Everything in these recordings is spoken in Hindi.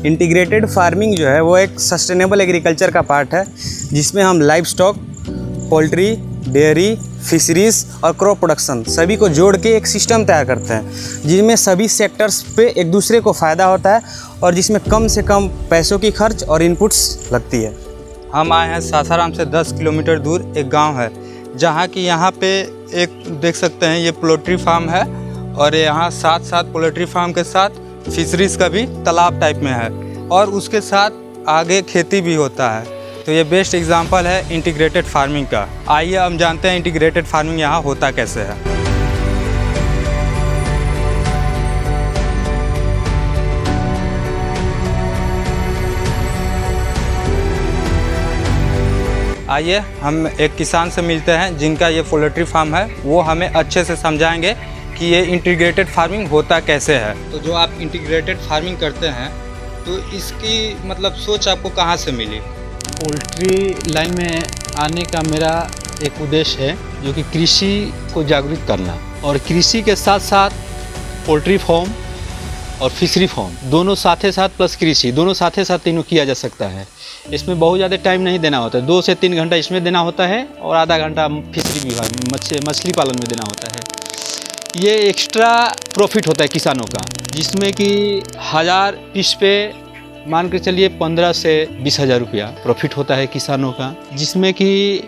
इंटीग्रेटेड फार्मिंग जो है वो एक सस्टेनेबल एग्रीकल्चर का पार्ट है, जिसमें हम live stock, poultry, dairy, fisheries और क्रॉप प्रोडक्शन सभी को जोड़ के एक सिस्टम तैयार करते हैं, जिनमें सभी सेक्टर्स पे एक दूसरे को फ़ायदा होता है और जिसमें कम से कम पैसों की खर्च और इनपुट्स लगती है। हम आए हैं सासाराम से 10 किलोमीटर दूर एक गांव है, जहां की यहाँ पे एक देख सकते हैं ये पोल्ट्री फार्म है और यहाँ साथ साथ पोल्ट्री फार्म के साथ फिशरीज का भी तालाब टाइप में है और उसके साथ आगे खेती भी होता है। तो ये बेस्ट एग्जांपल है इंटीग्रेटेड फार्मिंग का। आइए हम जानते हैं इंटीग्रेटेड फार्मिंग यहाँ होता कैसे है। आइए हम एक किसान से मिलते हैं जिनका ये पोल्ट्री फार्म है, वो हमें अच्छे से समझाएंगे कि ये इंटीग्रेटेड फार्मिंग होता कैसे है। तो जो आप इंटीग्रेटेड फार्मिंग करते हैं तो इसकी मतलब सोच आपको कहाँ से मिली? पोल्ट्री लाइन में आने का मेरा एक उद्देश्य है, जो कि कृषि को जागरूक करना और कृषि के साथ साथ पोल्ट्री फार्म और फिशरी फार्म दोनों साथ प्लस कृषि दोनों साथ तीनों किया जा सकता है। इसमें बहुत ज़्यादा टाइम नहीं देना होता है, 2 से 3 घंटा इसमें देना होता है और आधा घंटा फिशरी विभाग मछली पालन में देना होता है। ये एक्स्ट्रा प्रॉफिट होता है किसानों का, जिसमें कि 1000 पीस पे मान के चलिए 15 से 20,000 रुपया प्रॉफिट होता है किसानों का, जिसमें कि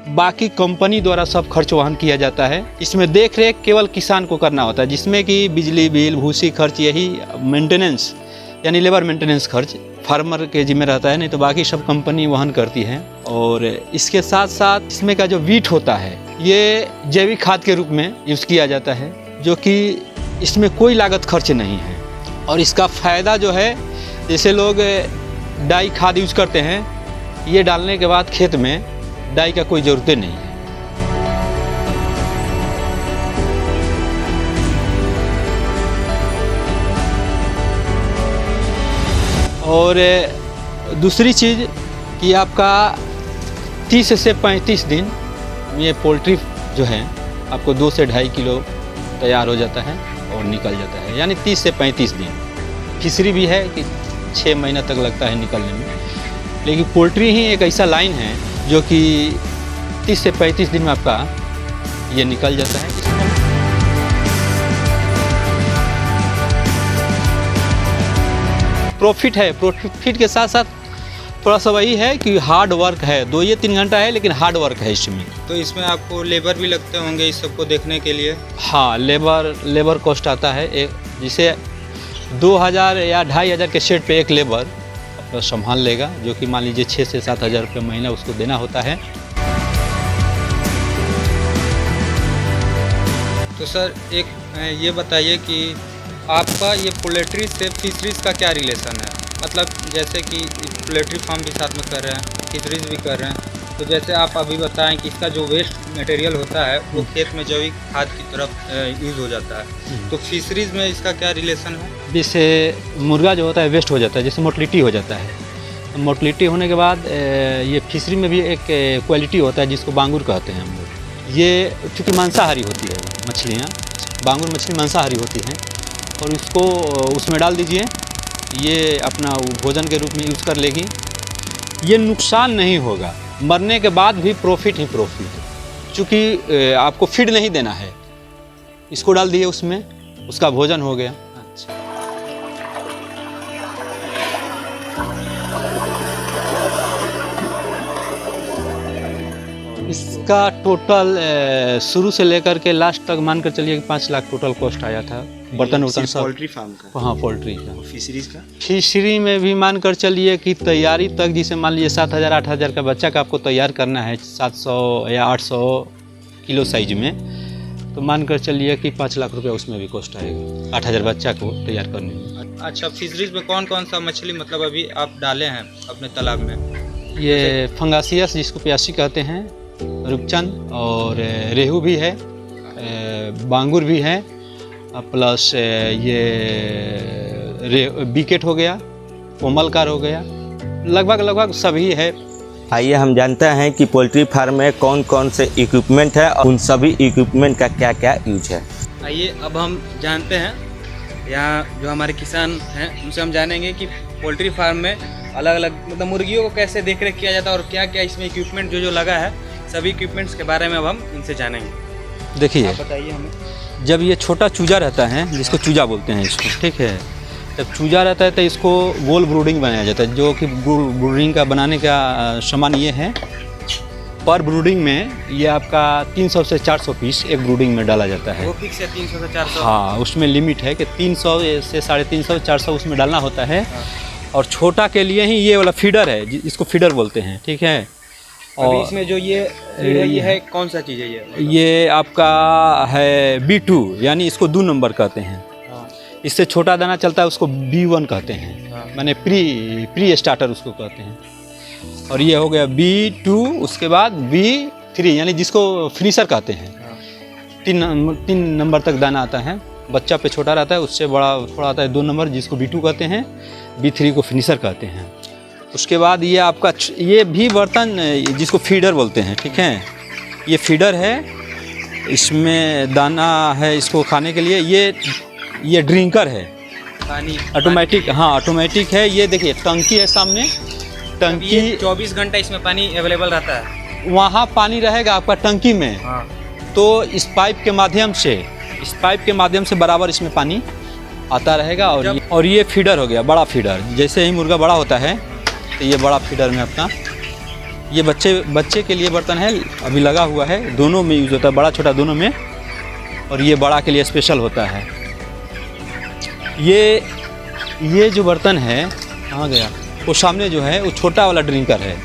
बाकी कंपनी द्वारा सब खर्च वहन किया जाता है। इसमें देख रेख केवल किसान को करना होता है, जिसमें कि बिजली बिल, भूसी खर्च, यही मेंटेनेंस यानी लेबर मेंटेनेंस खर्च फार्मर के जिम्मे रहता है, नहीं तो बाकी सब कंपनी वहन करती है। और इसके साथ साथ इसमें का जो वीट होता है ये जैविक खाद के रूप में यूज़ किया जाता है, जो कि इसमें कोई लागत खर्च नहीं है। और इसका फ़ायदा जो है, जैसे लोग डाई खाद यूज़ करते हैं, ये डालने के बाद खेत में डाई का कोई ज़रूरत नहीं है। और दूसरी चीज़ कि आपका 30 से 35 दिन ये पोल्ट्री जो है आपको 2 से 2.5 किलो तैयार हो जाता है और निकल जाता है, यानी 30 से 35 दिन। फिशरी भी है कि 6 महीना तक लगता है निकलने में, लेकिन पोल्ट्री ही एक ऐसा लाइन है जो कि 30 से 35 दिन में आपका ये निकल जाता है। प्रॉफिट है, प्रॉफिट के साथ साथ थोड़ा सा वही है कि हार्ड वर्क है, 2 या 3 घंटा है, लेकिन हार्ड वर्क है इसमें। तो इसमें आपको लेबर भी लगते होंगे इस सबको देखने के लिए? हाँ, लेबर कॉस्ट आता है एक, जिसे 2000 या 2500 के सेट पे एक लेबर अपना संभाल लेगा, जो कि मान लीजिए 6 से 7,000 रुपये महीना उसको देना होता है। तो सर एक ये बताइए कि आपका ये पोल्ट्री से फिशरीज का क्या रिलेशन है? मतलब जैसे कि पोल्ट्री फार्म भी साथ में कर रहे हैं, फिशरीज भी कर रहे हैं, तो जैसे आप अभी बताएं कि इसका जो वेस्ट मटेरियल होता है वो खेत में जैविक खाद की तरफ यूज़ हो जाता है, तो फिशरीज में इसका क्या रिलेशन है? जैसे मुर्गा जो होता है वेस्ट हो जाता है, जैसे मोर्टलिटी हो जाता है। मोर्टलिटी होने के बाद ये फिशरी में भी एक क्वालिटी होता है जिसको बांगुर कहते हैं हम लोग। ये चूँकि मांसाहारी होती है मछलियाँ, बांगुर मछली मांसाहारी होती हैं, और इसको उसमें डाल दीजिए, ये अपना भोजन के रूप में यूज़ कर लेगी। ये नुकसान नहीं होगा, मरने के बाद भी प्रॉफिट ही प्रॉफिट है, चूँकि आपको फीड नहीं देना है। इसको डाल दिए उसमें, उसका भोजन हो गया। इसका टोटल शुरू से लेकर के लास्ट तक मानकर चलिए 5 लाख टोटल कॉस्ट आया था, बर्तन वर्तन सब। पोल्ट्री फार्म का? हाँ, पोल्ट्री का। फिशरीज का? फिशरी में भी मानकर चलिए कि तैयारी तक, जिसे मान लीजिए 7,000 8,000 का बच्चा का आपको तैयार करना है 700 या 800 किलो साइज में, तो मानकर चलिए कि 5 लाख रुपया उसमें भी कॉस्ट आएगा 8,000 बच्चा को तैयार करने में। अच्छा, फिशरीज में कौन कौन सा मछली मतलब अभी आप डाले हैं अपने तालाब में? ये फंगासियस जिसको प्यासी कहते हैं, रूपचंद और रेहू भी है, बांगुर भी है, प्लस ये बिकेट हो गया, कोमलकार हो गया, लगभग सभी है। आइए हम जानते हैं कि पोल्ट्री फार्म में कौन कौन से इक्विपमेंट है और उन सभी इक्विपमेंट का क्या क्या यूज है। आइए अब हम जानते हैं, यहाँ जो हमारे किसान हैं उनसे हम जानेंगे कि पोल्ट्री फार्म में अलग अलग मतलब मुर्गियों को कैसे देख रेख किया जाता है और क्या क्या इसमें इक्विपमेंट जो जो लगा है, सभी इक्विपमेंट्स के बारे में अब हम इनसे जानेंगे। देखिए, आप बताइए हमें। जब ये छोटा चूजा रहता है, जिसको चूजा बोलते हैं इसको, ठीक है, जब चूजा रहता है तो इसको गोल ब्रूडिंग बनाया जाता है, जो कि ब्रूडिंग का बनाने का सामान ये है। पर ब्रूडिंग में ये आपका 300 से 400 पीस एक ब्रूडिंग में डाला जाता है। वो फिक्स है 300 से 400? हाँ, उसमें लिमिट है कि 300 से 350 400 उसमें डालना होता है। और छोटा के लिए ही ये वाला फीडर है, इसको फीडर बोलते हैं, ठीक है। अभी और इसमें जो ये है कौन सा चीज़ है ये आपका है B2, यानी इसको 2 नंबर कहते हैं। हाँ। इससे छोटा दाना चलता है उसको B1 कहते हैं, हाँ। माने प्री स्टार्टर उसको कहते हैं। और ये हो गया B2, उसके बाद B3 यानी जिसको फिनिशर कहते हैं। हाँ। 3 नंबर तक दाना आता है, बच्चा पे छोटा रहता है, उससे बड़ा थोड़ा आता है 2 नंबर, जिसको B2 कहते हैं, B3 को फिनिशर कहते हैं। उसके बाद ये आपका ये भी बर्तन जिसको फीडर बोलते हैं, ठीक है, ये फीडर है, इसमें दाना है इसको खाने के लिए। ये ड्रिंकर है, पानी ऑटोमेटिक, हाँ ऑटोमेटिक है। ये देखिए टंकी है सामने, टंकी 24 घंटा इसमें पानी अवेलेबल रहता है। वहाँ पानी रहेगा आपका टंकी में। हाँ। तो इस पाइप के माध्यम से बराबर इसमें पानी आता रहेगा। और ये फीडर हो गया, बड़ा फीडर। जैसे ही मुर्गा बड़ा होता है तो ये बड़ा फीडर में अपना ये बच्चे के लिए बर्तन है, अभी लगा हुआ है, दोनों में यूज़ होता है, बड़ा छोटा दोनों में। और ये बड़ा के लिए स्पेशल होता है। ये जो बर्तन है, कहाँ गया, वो सामने जो है वो छोटा वाला ड्रिंकर है,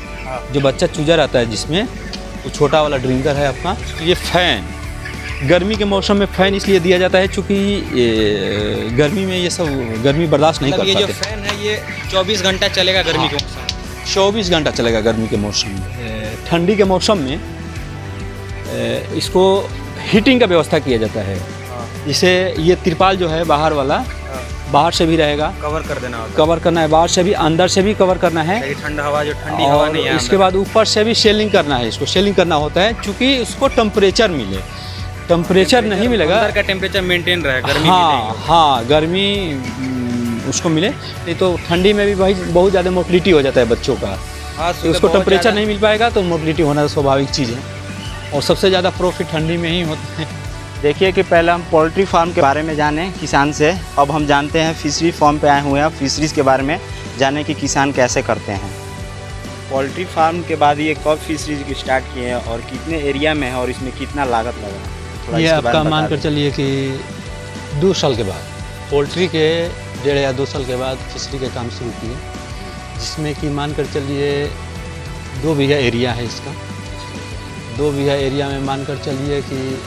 जो बच्चा चूजा रहता है जिसमें, वो छोटा वाला ड्रिंकर है अपना। ये फ़ैन, गर्मी के मौसम में फ़ैन इसलिए दिया जाता है चूँकि गर्मी में ये सब गर्मी बर्दाश्त नहीं कर मतलब पाते। ये जो फैन है ये 24 घंटा चलेगा गर्मी के मौसम में? 24 घंटा चलेगा गर्मी के मौसम में। ठंडी के मौसम में इसको हीटिंग का व्यवस्था किया जाता है। जिसे ये तिरपाल जो है बाहर वाला, बाहर से भी रहेगा, कवर कर देना होता कवर करना है, बाहर से भी, अंदर से भी कवर करना है। है, ठंडा हवा जो ठंडी हवा नहीं है। इसके बाद ऊपर से भी सेलिंग करना है, इसको सेलिंग करना होता है चूँकि उसको टेम्परेचर मिले। टेम्परेचर नहीं मिलेगा, अंदर का टेम्परेचर मेंटेन रहे, गर्मी हाँ गर्मी उसको मिले, नहीं तो ठंडी में भी बहुत ज़्यादा मोटिलिटी हो जाता है बच्चों का। तो उसको टेम्परेचर नहीं मिल पाएगा तो मोटिलिटी होना तो स्वाभाविक चीज़ है। और सबसे ज़्यादा प्रॉफिट ठंडी में ही होता है। देखिए कि पहले हम पोल्ट्री फार्म के बारे में जाने किसान से, अब हम जानते हैं फिशरी फार्म पे आए हुए हैं, फिशरीज़ के बारे में जाने कि किसान कैसे करते हैं। पोल्ट्री फार्म के बाद ये कब फिशरीज स्टार्ट किए हैं और कितने एरिया में है और इसमें कितना लागत लगा? थोड़ा ये इसके बारे आपका में मान बता कर चलिए कि 2 साल के बाद, पोल्ट्री के 1.5 या 2 साल के बाद फिशरी का काम शुरू किए, जिसमें कि मान कर चलिए 2 बीघा एरिया है इसका। 2 बीघा एरिया में मान कर चलिए कि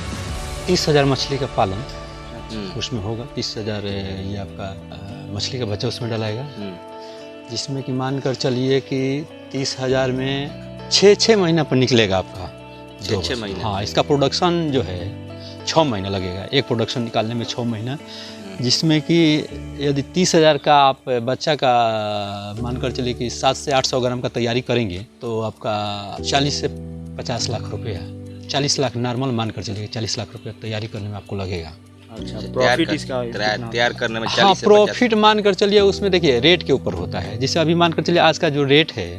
30,000 मछली का पालन उसमें होगा। 30,000 ये आपका मछली का बच्चा उसमें डलाएगा, जिसमें कि मान कर चलिए कि 30,000 में 6 महीना पर निकलेगा आपका 6 महीने। हाँ, इसका प्रोडक्शन जो है 6 महीना लगेगा, एक प्रोडक्शन निकालने में 6 महीना। जिसमें कि यदि 30,000 का आप बच्चा का मानकर चलिए कि 700 से 800 ग्राम का तैयारी करेंगे तो आपका 40 से 50 लाख रुपया, 40 लाख नॉर्मल मानकर चलिए 40 लाख रुपया तैयारी करने में आपको लगेगा। अच्छा, प्रॉफिट इसका तैयार करने में 40 हाँ, से 50। प्रॉफिट मान कर चलिए उसमें देखिए रेट के ऊपर होता है। जैसे अभी मान कर चलिए आज का जो रेट है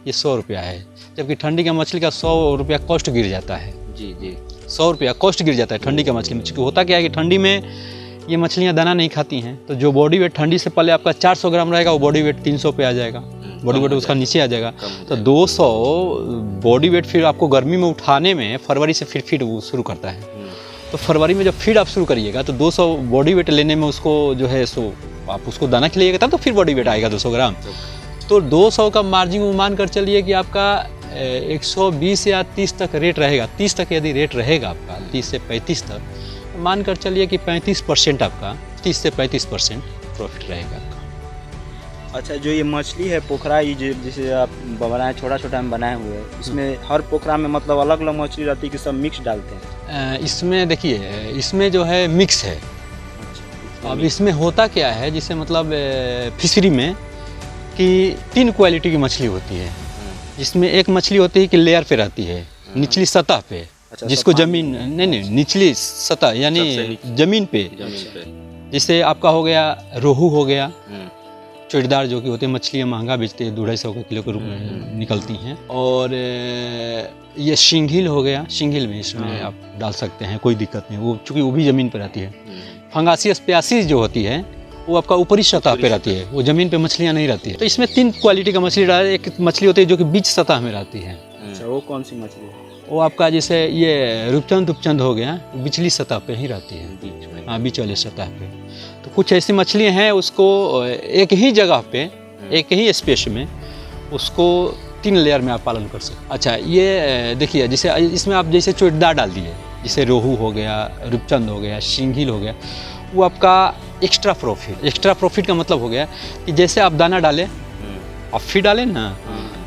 ये 100 रुपया है, जबकि ठंडी का मछली का 100 रुपया कॉस्ट गिर जाता है। जी जी, 100 रुपया कॉस्ट गिर जाता है ठंडी का मछली में। क्योंकि होता क्या है कि ठंडी में ये मछलियाँ दाना नहीं खाती हैं, तो जो बॉडी वेट ठंडी से पहले आपका 400 ग्राम रहेगा वो बॉडी वेट 300 पे आ जाएगा, बॉडी वेट उसका नीचे आ जाएगा। तो 200 बॉडी वेट फिर आपको गर्मी में उठाने में फरवरी से फिर फीड शुरू करता है। तो फरवरी में जब फीड आप शुरू करिएगा तो 200 बॉडी वेट लेने में उसको जो है सो आप उसको दाना खिलाइएगा तब तो फिर बॉडी वेट आएगा 200 ग्राम। तो 200 का मार्जिन मान कर चलिए कि आपका 120 या 30 तक रेट रहेगा। 30 तक यदि रेट रहेगा आपका, 30 से 35 तक मान कर चलिए कि 35% आपका, 30 से 35% प्रॉफिट रहेगा आपका। अच्छा, जो ये मछली है पोखरा, ये जैसे आप बनाए छोटा छोटा हम बनाए हुए हैं, इसमें हर पोखरा में मतलब अलग अलग मछली रहती है कि सब मिक्स डालते हैं? इसमें देखिए, इसमें जो है मिक्स है। अब इसमें होता क्या है, जिसे मतलब फिशरी में कि 3 क्वालिटी की मछली होती है, जिसमें एक मछली होती है कि लेयर पे रहती है, निचली सतह पे। अच्छा, जिसको जमीन नहीं निचली सतह यानी जमीन पे। जैसे आपका हो गया रोहू हो गया, चोटीदार जो कि होते हैं, मछलियाँ महंगा बेचते हैं, 250 किलो के रूप में निकलती हैं। और ये शिंगिल हो गया, शिंगिल में इसमें आप डाल सकते हैं, कोई दिक्कत नहीं, वो चूँकि वो भी ज़मीन पर आती है। फंगासियस प्यासिस जो होती है वो आपका ऊपरी सतह पे रहती है, वो ज़मीन पे मछलियाँ नहीं रहती है। तो इसमें 3 क्वालिटी का मछली डाल, एक मछली होती है जो कि बीच सतह में रहती है। अच्छा, वो कौन सी मछली है? वो आपका जैसे ये रूपचंद उपचंद हो गया, बिचली सतह पे ही रहती है, बीच में। हाँ, बीच वाले सतह पे। तो कुछ ऐसी मछलियाँ हैं, उसको एक ही जगह पे, एक ही स्पेस में उसको 3 लेयर में आप पालन कर सकते। अच्छा, ये देखिए, जैसे इसमें आप जैसे चोटीदार डाल दिए, जैसे रोहू हो गया, रूपचंद हो गया, शिंगिल हो गया, वो आपका एक्स्ट्रा प्रॉफिट। एक्स्ट्रा प्रॉफिट का मतलब हो गया कि जैसे आप दाना डालें, आप फीड डालें ना,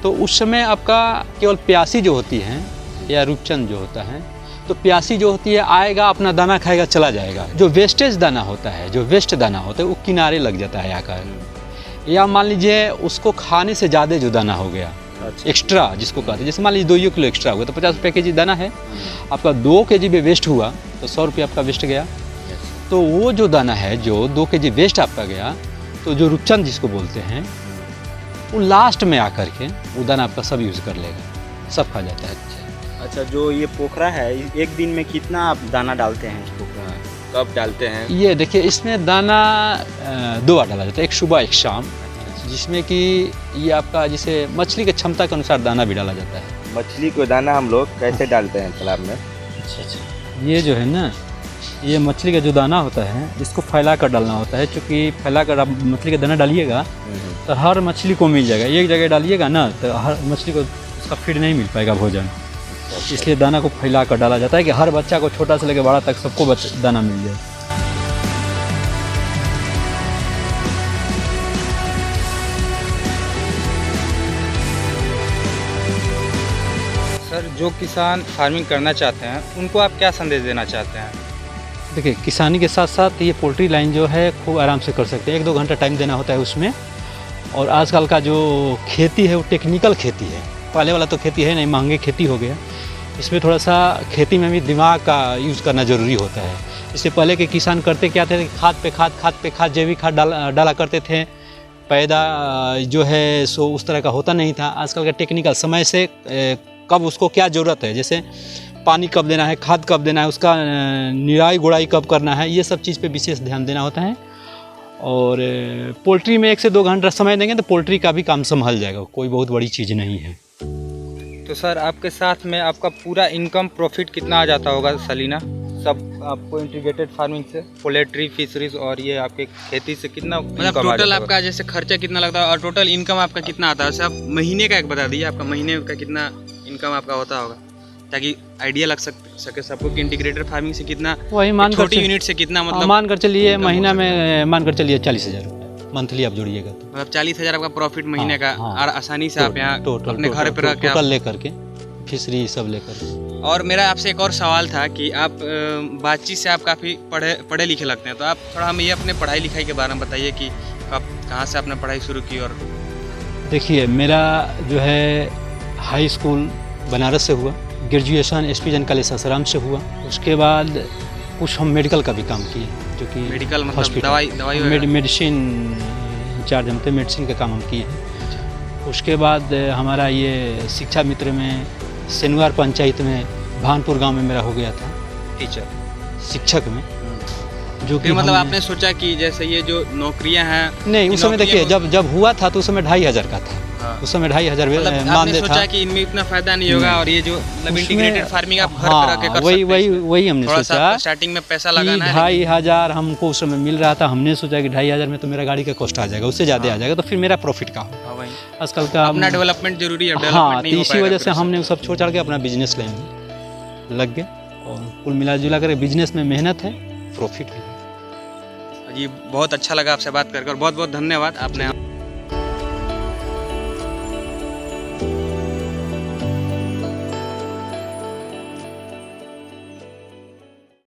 तो उस समय आपका केवल प्यासी जो होती है या रूपचंद जो होता है, तो प्यासी जो होती है आएगा, अपना दाना खाएगा, चला जाएगा। जो वेस्टेज दाना होता है, जो वेस्ट दाना होता है, वो किनारे लग जाता है आकर। या मान लीजिए उसको खाने से ज़्यादा जो दाना हो गया, एक्स्ट्रा जिसको कहते हैं, जैसे मान लीजिए 2 किलो एक्स्ट्रा हुआ तो 50 रुपये के जी दाना है, आपका 2 kg में वेस्ट हुआ तो 100 रुपये आपका वेस्ट गया। तो वो जो दाना है, जो 2 kg वेस्ट आपका गया, तो जो रूपचंद जिसको बोलते हैं, वो लास्ट में आकर के वो दाना आपका सब यूज़ कर लेगा, सब खा जाता है। अच्छा, जो ये पोखरा है, एक दिन में कितना आप दाना डालते हैं इस पोखरा में? कब डालते हैं? ये देखिए, इसमें दाना 2 बार डाला जाता है, एक सुबह एक शाम, जिसमें कि ये आपका जैसे मछली की क्षमता के अनुसार दाना भी डाला जाता है। मछली को दाना हम लोग कैसे डालते हैं तालाब में? अच्छा, ये जो है ना, ये मछली का जो दाना होता है, इसको फैला कर डालना होता है। चूँकि फैला कर आप मछली का दाना डालिएगा तो हर मछली को मिल जाएगा। एक जगह डालिएगा ना तो हर मछली को उसका फीड नहीं मिल पाएगा भोजन, इसलिए दाना को फैला कर डाला जाता है कि हर बच्चा को, छोटा से लेकर बड़ा तक, सबको दाना मिल जाए। सर, जो किसान फार्मिंग करना चाहते हैं उनको आप क्या संदेश देना चाहते हैं? देखिए, किसानी के साथ साथ ये पोल्ट्री लाइन जो है खूब आराम से कर सकते हैं। 1-2 घंटा टाइम देना होता है उसमें। और आजकल का जो खेती है वो टेक्निकल खेती है, पहले वाला तो खेती है नहीं, महंगी खेती हो गया। इसमें थोड़ा सा खेती में भी दिमाग का यूज़ करना ज़रूरी होता है। इससे पहले के किसान करते क्या थे, खाद पे खाद, जैविक खाद डाला करते थे। पैदा जो है सो उस तरह का होता नहीं था। आजकल का टेक्निकल, समय से कब उसको क्या ज़रूरत है, जैसे पानी कब देना है, खाद कब देना है, उसका निराई गुड़ाई कब करना है, ये सब चीज़ पे विशेष ध्यान देना होता है। और पोल्ट्री में 1 से 2 घंटा समय देंगे तो पोल्ट्री का भी काम संभल जाएगा, कोई बहुत बड़ी चीज़ नहीं है। तो सर, आपके साथ में आपका पूरा इनकम प्रॉफिट कितना आ जाता होगा सालीना? सब आपको इंटीग्रेटेड फार्मिंग से, पोल्ट्री, फिशरीज और ये आपके खेती से कितना मतलब टोटल आपका जैसे खर्चा कितना लगता है और टोटल इनकम आपका कितना आता है? वैसे आप महीने का एक बता दीजिए, आपका महीने का कितना इनकम आपका होता होगा, ताकि आइडिया लग सके सबको कि इंटीग्रेटेड फार्मिंग से कितना, वही मान कर छोटी यूनिट से कितना, मतलब मान कर चलिए महीना में मान कर चलिए 40,000 रुपये मंथली आप जोड़िएगा तो मतलब 40,000 आपका प्रॉफिट महीने का। हाँ, और आसानी से आप यहाँ अपने घर पर रह के टोटल लेकर के, फिशरी सब लेकर। और मेरा आपसे एक और सवाल था कि आप बातचीत से आप काफ़ी पढ़े लिखे लगते हैं, तो आप थोड़ा हमें ये अपने पढ़ाई लिखाई के बारे में बताइए कि कब कहाँ से आपने पढ़ाई शुरू की। और देखिए, मेरा जो है हाई स्कूल बनारस से हुआ, ग्रेजुएशन एसपी जन कॉलेज सासाराम से हुआ। उसके बाद कुछ हम मेडिकल का भी काम किए, जो कि मेडिकल मतलब दवाई मेडिसिन इंचार्ज हम थे, मेडिसिन का काम हम किए हैं। उसके बाद हमारा ये शिक्षा मित्र में सेनुआर पंचायत में भानपुर गांव में मेरा हो गया था टीचर, शिक्षक में, जो कि मतलब आपने सोचा कि जैसे ये जो नौकरियां हैं, नहीं, उस समय देखिए जब हुआ था तो उस समय 2,500 का था। हाँ। उस समय 2,500 मतलब मानदेय था। सोचा कि इनमें इतना फायदा नहीं होगा और ये जो मतलब इंटीग्रेटेड फार्मिंग आप घर पर रह के कर वही सकते हैं। वही हमने थोड़ा सोचा सा स्टार्टिंग में पैसा कि लगाना है, 2,500 हमको उस समय मिल रहा था। हमने सोचा कि 2,500 में तो मेरा गाड़ी का कॉस्ट आ जाएगा, उससे ज़्यादा आ जाएगा, तो फिर मेरा प्रॉफिट का हो। वही आजकल का अपना डेवलपमेंट जरूरी है, हाँ, डेवलपमेंट नहीं तो हो इसी पाएगा वजह से फिर हमने वो सब छोड़ छाड़ के अपना बिजनेस लाइन में लग गए। और कुल मिला जुला कर बिजनेस में मेहनत है, प्रॉफिट भी है। जी बहुत अच्छा लगा आपसे बात कर बहुत बहुत धन्यवाद। आपने